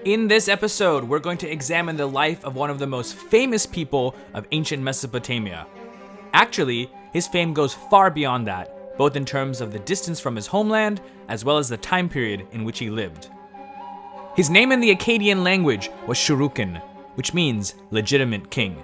In this episode, we're going to examine the life of one of the most famous people of ancient Mesopotamia. Actually, his fame goes far beyond that, both in terms of the distance from his homeland, as well as the time period in which he lived. His name in the Akkadian language was Shurukin, which means legitimate king.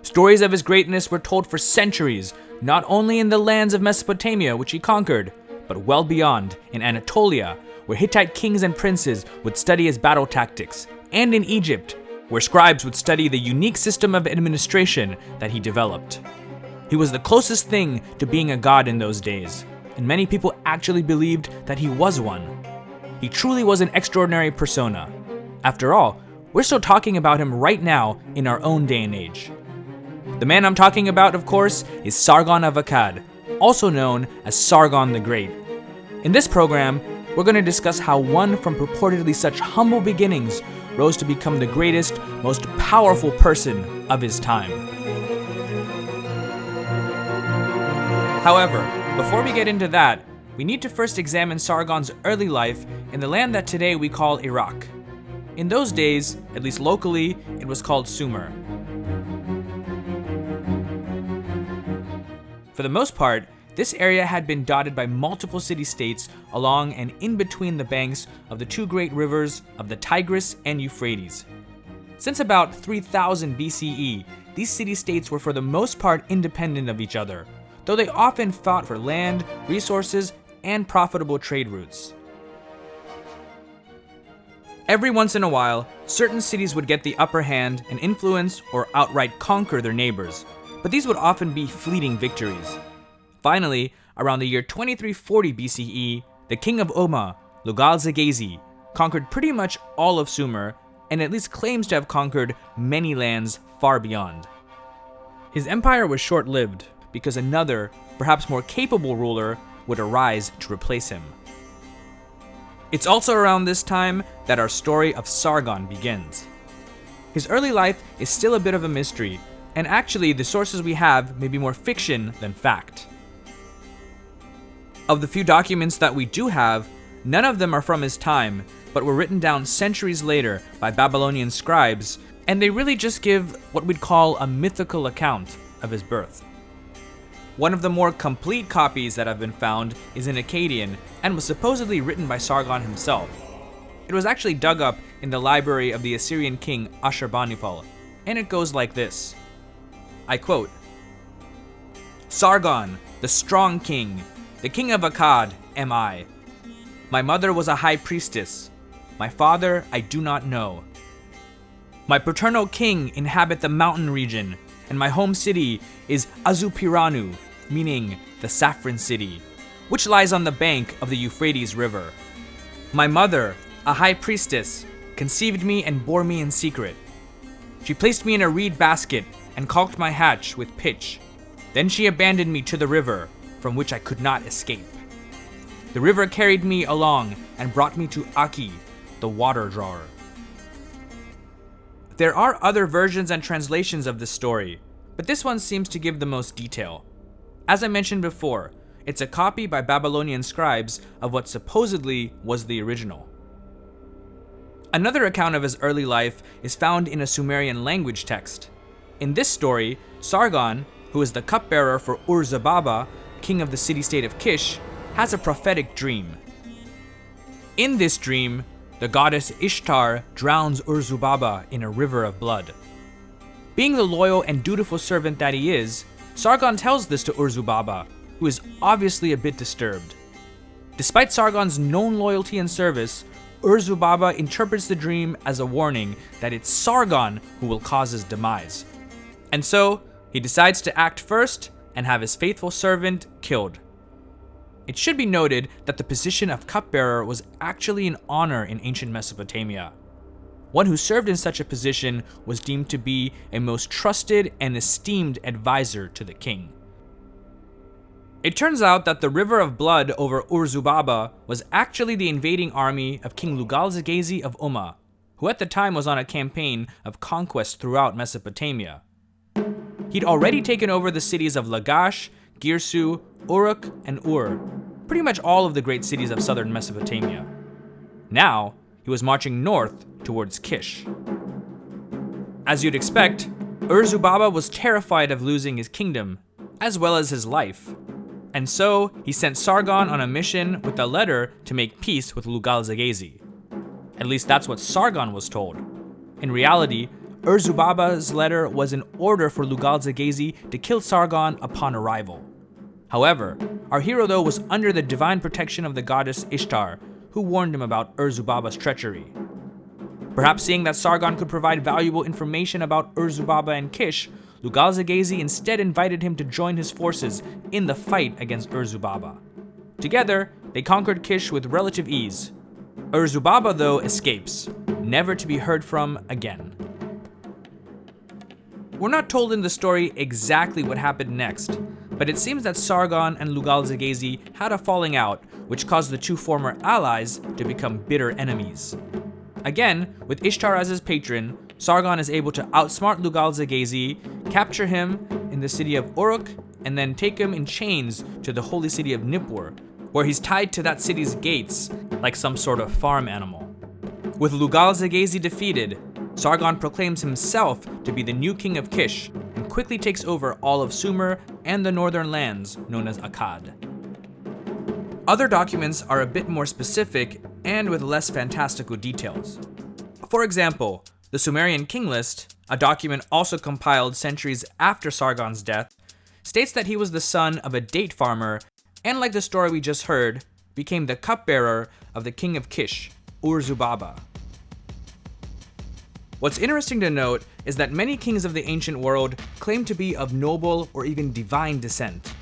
Stories of his greatness were told for centuries, not only in the lands of Mesopotamia, which he conquered, but well beyond, in Anatolia, where Hittite kings and princes would study his battle tactics, and in Egypt, where scribes would study the unique system of administration that he developed. He was the closest thing to being a god in those days, and many people actually believed that he was one. He truly was an extraordinary persona. After all, we're still talking about him right now in our own day and age. The man I'm talking about, of course, is Sargon of Akkad, also known as Sargon the Great. In this program, we're going to discuss how one from purportedly such humble beginnings rose to become the greatest, most powerful person of his time. However, before we get into that, we need to first examine Sargon's early life in the land that today we call Iraq. In those days, at least locally, it was called Sumer. For the most part, this area had been dotted by multiple city-states along and in between the banks of the two great rivers of the Tigris and Euphrates. Since about 3000 BCE, these city-states were for the most part independent of each other, though they often fought for land, resources, and profitable trade routes. Every once in a while, certain cities would get the upper hand and influence or outright conquer their neighbors, but these would often be fleeting victories. Finally, around the year 2340 BCE, the king of Umma, Ur-Zababa, conquered pretty much all of Sumer, and at least claims to have conquered many lands far beyond. His empire was short-lived, because another, perhaps more capable ruler would arise to replace him. It's also around this time that our story of Sargon begins. His early life is still a bit of a mystery, and actually the sources we have may be more fiction than fact. Of the few documents that we do have, none of them are from his time, but were written down centuries later by Babylonian scribes, and they really just give what we'd call a mythical account of his birth. One of the more complete copies that have been found is in Akkadian and was supposedly written by Sargon himself. It was actually dug up in the library of the Assyrian king Ashurbanipal, and it goes like this. I quote, "Sargon, the strong king, the king of Akkad am I. My mother was a high priestess. My father I do not know. My paternal king inhabit the mountain region, and my home city is Azupiranu, meaning the saffron city, which lies on the bank of the Euphrates River. My mother, a high priestess, conceived me and bore me in secret. She placed me in a reed basket and caulked my hatch with pitch. Then she abandoned me to the river, from which I could not escape. The river carried me along and brought me to Aki, the water drawer." There are other versions and translations of this story, but this one seems to give the most detail. As I mentioned before, it's a copy by Babylonian scribes of what supposedly was the original. Another account of his early life is found in a Sumerian language text. In this story, Sargon, who is the cupbearer for Ur-Zababa, king of the city-state of Kish, has a prophetic dream. In this dream, the goddess Ishtar drowns Ur-Zababa in a river of blood. Being the loyal and dutiful servant that he is, Sargon tells this to Ur-Zababa, who is obviously a bit disturbed. Despite Sargon's known loyalty and service, Ur-Zababa interprets the dream as a warning that it's Sargon who will cause his demise. And so, he decides to act first and have his faithful servant killed. It should be noted that the position of cupbearer was actually an honor in ancient Mesopotamia. One who served in such a position was deemed to be a most trusted and esteemed advisor to the king. It turns out that the river of blood over Ur-Zababa was actually the invading army of King Ur-Zababa of Umma, who at the time was on a campaign of conquest throughout Mesopotamia. He'd already taken over the cities of Lagash, Girsu, Uruk, and Ur, pretty much all of the great cities of southern Mesopotamia. Now, he was marching north towards Kish. As you'd expect, Ur-Zababa was terrified of losing his kingdom, as well as his life. And so, he sent Sargon on a mission with a letter to make peace with Lugal-Zaggisi. At least that's what Sargon was told. In reality, Ur-Zababa's letter was an order for Lugal-Zaggisi to kill Sargon upon arrival. However, our hero though was under the divine protection of the goddess Ishtar, who warned him about Ur-Zababa's treachery. Perhaps seeing that Sargon could provide valuable information about Ur-Zababa and Kish, Lugal-Zaggisi instead invited him to join his forces in the fight against Ur-Zababa. Together, they conquered Kish with relative ease. Ur-Zababa, though, escapes, never to be heard from again. We're not told in the story exactly what happened next, but it seems that Sargon and Lugal-Zaggisi had a falling out, which caused the two former allies to become bitter enemies. Again, with Ishtar as his patron, Sargon is able to outsmart Lugal-Zaggisi, capture him in the city of Uruk, and then take him in chains to the holy city of Nippur, where he's tied to that city's gates like some sort of farm animal. With Lugal-Zaggisi defeated, Sargon proclaims himself to be the new king of Kish and quickly takes over all of Sumer and the northern lands known as Akkad. Other documents are a bit more specific and with less fantastical details. For example, the Sumerian King List, a document also compiled centuries after Sargon's death, states that he was the son of a date farmer and, like the story we just heard, became the cupbearer of the king of Kish, Ur-Zababa. What's interesting to note is that many kings of the ancient world claim to be of noble or even divine descent.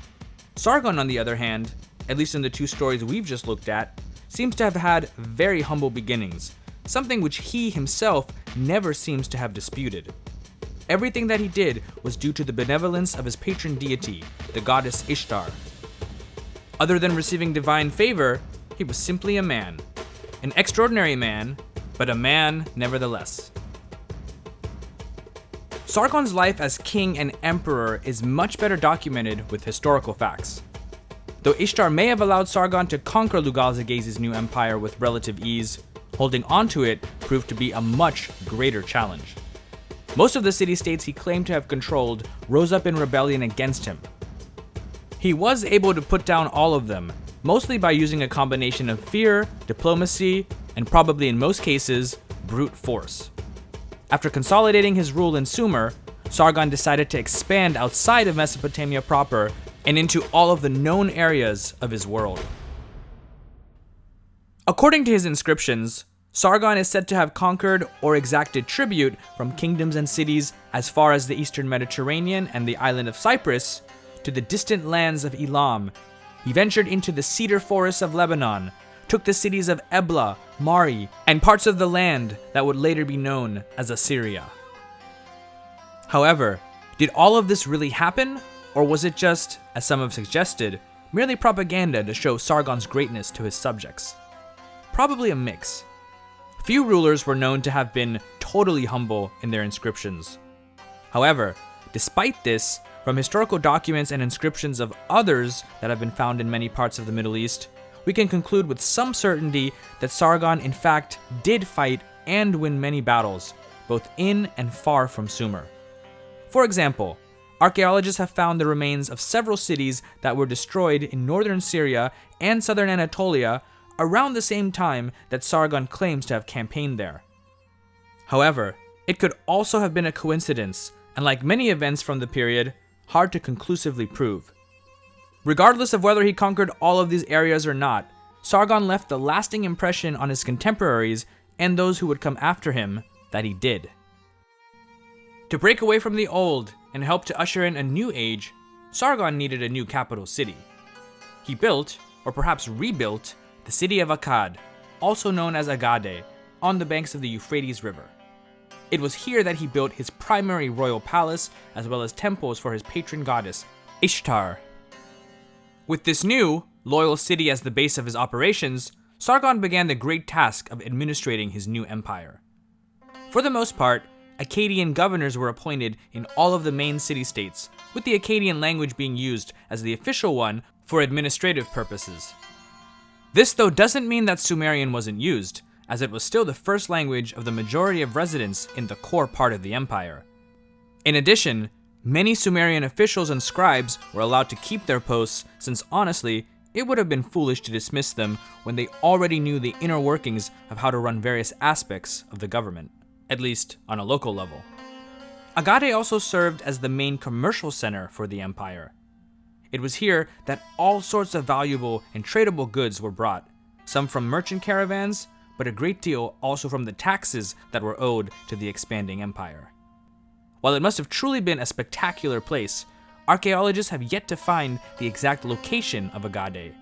Sargon, on the other hand, at least in the two stories we've just looked at, seems to have had very humble beginnings, something which he himself never seems to have disputed. Everything that he did was due to the benevolence of his patron deity, the goddess Ishtar. Other than receiving divine favor, he was simply a man. An extraordinary man, but a man nevertheless. Sargon's life as king and emperor is much better documented with historical facts. Though Ishtar may have allowed Sargon to conquer Lugal-Zaggisi's new empire with relative ease, holding onto it proved to be a much greater challenge. Most of the city-states he claimed to have controlled rose up in rebellion against him. He was able to put down all of them, mostly by using a combination of fear, diplomacy, and probably in most cases, brute force. After consolidating his rule in Sumer, Sargon decided to expand outside of Mesopotamia proper and into all of the known areas of his world. According to his inscriptions, Sargon is said to have conquered or exacted tribute from kingdoms and cities as far as the eastern Mediterranean and the island of Cyprus to the distant lands of Elam. He ventured into the cedar forests of Lebanon, took the cities of Ebla, Mari, and parts of the land that would later be known as Assyria. However, did all of this really happen, or was it just, as some have suggested, merely propaganda to show Sargon's greatness to his subjects? Probably a mix. Few rulers were known to have been totally humble in their inscriptions. However, despite this, from historical documents and inscriptions of others that have been found in many parts of the Middle East, we can conclude with some certainty that Sargon in fact did fight and win many battles, both in and far from Sumer. For example, archaeologists have found the remains of several cities that were destroyed in northern Syria and southern Anatolia around the same time that Sargon claims to have campaigned there. However, it could also have been a coincidence, and like many events from the period, hard to conclusively prove. Regardless of whether he conquered all of these areas or not, Sargon left the lasting impression on his contemporaries and those who would come after him that he did. To break away from the old and help to usher in a new age, Sargon needed a new capital city. He built, or perhaps rebuilt, the city of Akkad, also known as Agade, on the banks of the Euphrates River. It was here that he built his primary royal palace, as well as temples for his patron goddess, Ishtar. With this new, loyal city as the base of his operations, Sargon began the great task of administrating his new empire. For the most part, Akkadian governors were appointed in all of the main city-states, with the Akkadian language being used as the official one for administrative purposes. This, though, doesn't mean that Sumerian wasn't used, as it was still the first language of the majority of residents in the core part of the empire. In addition, many Sumerian officials and scribes were allowed to keep their posts, since honestly, it would have been foolish to dismiss them when they already knew the inner workings of how to run various aspects of the government, at least on a local level. Akkad also served as the main commercial center for the empire. It was here that all sorts of valuable and tradable goods were brought, some from merchant caravans, but a great deal also from the taxes that were owed to the expanding empire. While it must have truly been a spectacular place, archaeologists have yet to find the exact location of Akkad.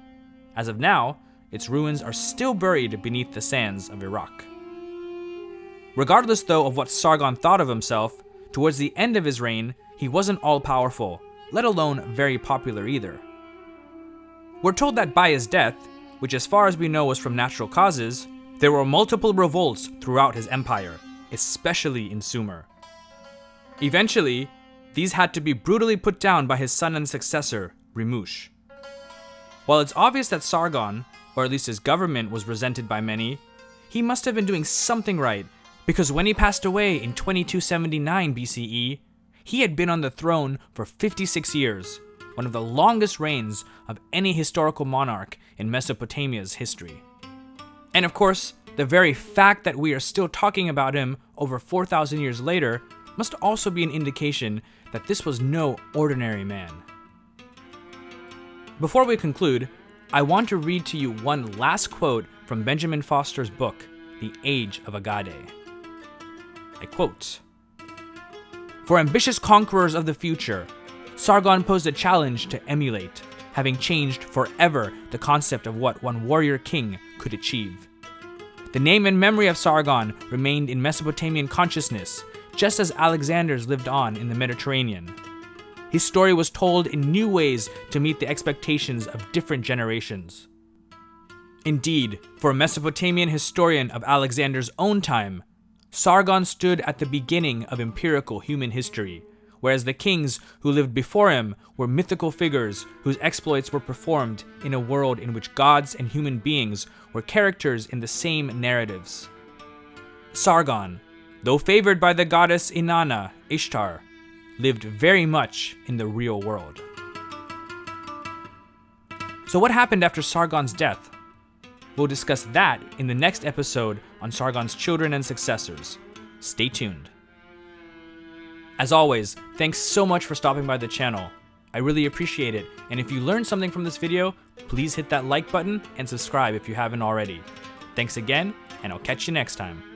As of now, its ruins are still buried beneath the sands of Iraq. Regardless though of what Sargon thought of himself, towards the end of his reign, he wasn't all-powerful, let alone very popular either. We're told that by his death, which as far as we know was from natural causes, there were multiple revolts throughout his empire, especially in Sumer. Eventually, these had to be brutally put down by his son and successor, Rimush. While it's obvious that Sargon, or at least his government, was resented by many, he must have been doing something right, because when he passed away in 2279 BCE, he had been on the throne for 56 years, one of the longest reigns of any historical monarch in Mesopotamia's history. And of course, the very fact that we are still talking about him over 4,000 years later must also be an indication that this was no ordinary man. Before we conclude, I want to read to you one last quote from Benjamin Foster's book, The Age of Akkad. I quote, "For ambitious conquerors of the future, Sargon posed a challenge to emulate, having changed forever the concept of what one warrior king could achieve. The name and memory of Sargon remained in Mesopotamian consciousness, just as Alexander's lived on in the Mediterranean. His story was told in new ways to meet the expectations of different generations. Indeed, for a Mesopotamian historian of Alexander's own time, Sargon stood at the beginning of empirical human history, whereas the kings who lived before him were mythical figures whose exploits were performed in a world in which gods and human beings were characters in the same narratives. Sargon, though favored by the goddess Inanna, Ishtar, lived very much in the real world." So what happened after Sargon's death? We'll discuss that in the next episode on Sargon's children and successors. Stay tuned. As always, thanks so much for stopping by the channel. I really appreciate it, and if you learned something from this video, please hit that like button and subscribe if you haven't already. Thanks again, and I'll catch you next time.